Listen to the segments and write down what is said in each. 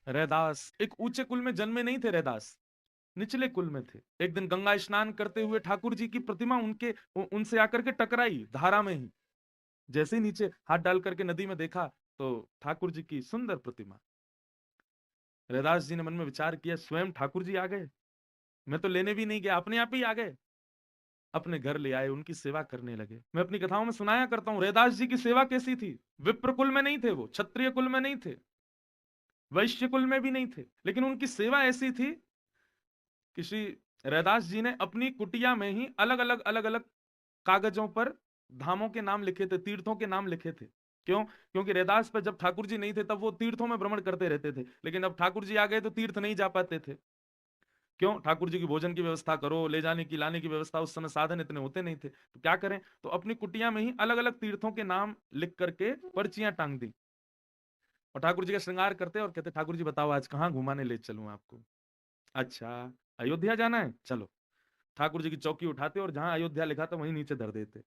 रैदास एक ऊंचे कुल में जन्मे नहीं थे, रैदास निचले कुल में थे। एक दिन गंगा स्नान करते हुए ठाकुर जी की प्रतिमा उनसे आकर के टकराई धारा में ही। जैसे ही नीचे हाथ डाल करके नदी में देखा तो ठाकुर जी की सुंदर प्रतिमा। रैदास जी ने मन में विचार किया, स्वयं ठाकुर जी आ गए, मैं तो लेने भी नहीं गया, अपने आप ही आ गए। अपने घर ले आए, उनकी सेवा करने लगे। मैं अपनी कथाओं में सुनाया करता हूं, रैदास जी की सेवा कैसी थी। विप्र कुल में नहीं थे, वो क्षत्रिय कुल में नहीं थे, वैश्य कुल में भी नहीं थे, लेकिन उनकी सेवा ऐसी थी। किसी रैदास जी ने अपनी कुटिया में ही अलग अलग कागजों पर धामों के नाम लिखे थे, तीर्थों के नाम लिखे थे। क्यों? क्योंकि रैदास पर जब ठाकुर जी नहीं थे तब वो तीर्थों में भ्रमण करते रहते थे, लेकिन अब ठाकुर जी आ गए तो तीर्थ नहीं जा पाते थे। क्यों? ठाकुर जी की भोजन की व्यवस्था करो, ले जाने की लाने की व्यवस्था, उस समय साधन इतने होते नहीं थे, तो क्या करें, तो अपनी कुटिया में ही अलग अलग तीर्थों के नाम लिख करके पर्चियां टांग दी। और ठाकुर जी का श्रृंगार करते और कहते, ठाकुर जी बताओ आज कहाँ घुमाने ले चलूं आपको। अच्छा, अयोध्या जाना है, चलो। ठाकुर जी की चौकी उठाते और जहां अयोध्या लिखा था वहीं नीचे धर देते।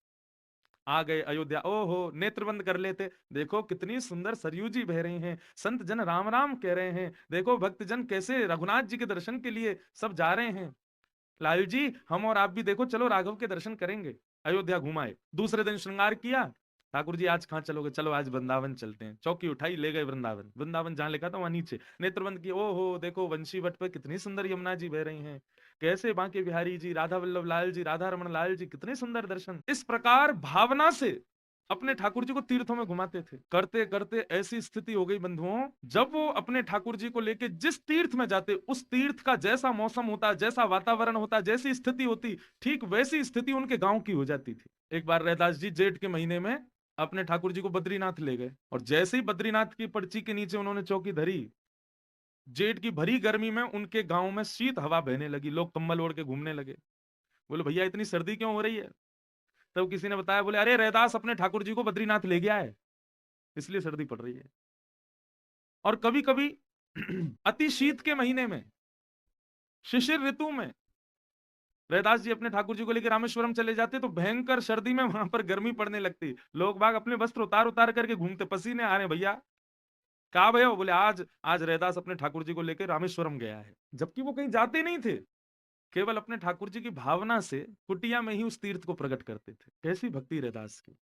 आ गए अयोध्या, ओहो, नेत्र बंद कर लेते, देखो कितनी सुंदर सरयू जी बह रही हैं, संत जन राम राम कह रहे हैं, देखो भक्त जन कैसे रघुनाथ जी के दर्शन के लिए सब जा रहे हैं। लालू जी हम और आप भी देखो, चलो राघव के दर्शन करेंगे। अयोध्या घुमाए, दूसरे दिन श्रृंगार किया। ठाकुर जी आज कहाँ चलोगे, चलो आज वृंदावन चलते हैं। चौकी उठाई, ले गए वृंदावन। वृंदावन जहां लिखा था वहां नीचे नेत्रबंद की, ओहो देखो वंशी वट पर कितनी सुंदर यमुना जी बह रही हैं, कैसे बांके बिहारी जी, राधा वल्लभ लाल जी, राधा रमन लाल जी, कितने सुंदर दर्शन। इस प्रकार भावना से अपने ठाकुर जी को तीर्थों में घुमाते थे। करते करते ऐसी स्थिति हो गई बंधुओं, जब वो अपने ठाकुर जी को लेके जिस तीर्थ में जाते, उस तीर्थ का जैसा मौसम होता, जैसा वातावरण होता, जैसी स्थिति होती, ठीक वैसी स्थिति उनके गांव की हो जाती थी। एक बार रैदास जी जेठ के महीने में अपने ठाकुर जी को बद्रीनाथ ले गए, और जैसे ही बद्रीनाथ की पर्ची के नीचे उन्होंने चौकी धरी, जेठ की भरी गर्मी में उनके गांव में शीत हवा बहने लगी, लोग कंबल ओढ़ के घूमने लगे। बोले भैया इतनी सर्दी क्यों हो रही है? तब किसी ने बताया, बोले अरे रैदास अपने ठाकुर जी को बद्रीनाथ ले गया है, इसलिए सर्दी पड़ रही है। और कभी कभी अति शीत के महीने में, शिशिर ऋतु में रैदास जी अपने ठाकुर जी को लेकर रामेश्वरम चले जाते, तो भयंकर सर्दी में वहां पर गर्मी पड़ने लगती, लोग बाग अपने वस्त्र उतार उतार करके घूमते, पसीने आ रहे भैया। कहा भैया? बोले आज आज रैदास अपने ठाकुर जी को लेकर रामेश्वरम गया है, जबकि वो कहीं जाते नहीं थे, केवल अपने ठाकुर जी की भावना से कुटिया में ही उस तीर्थ को प्रकट करते थे। कैसी भक्ति रैदास की।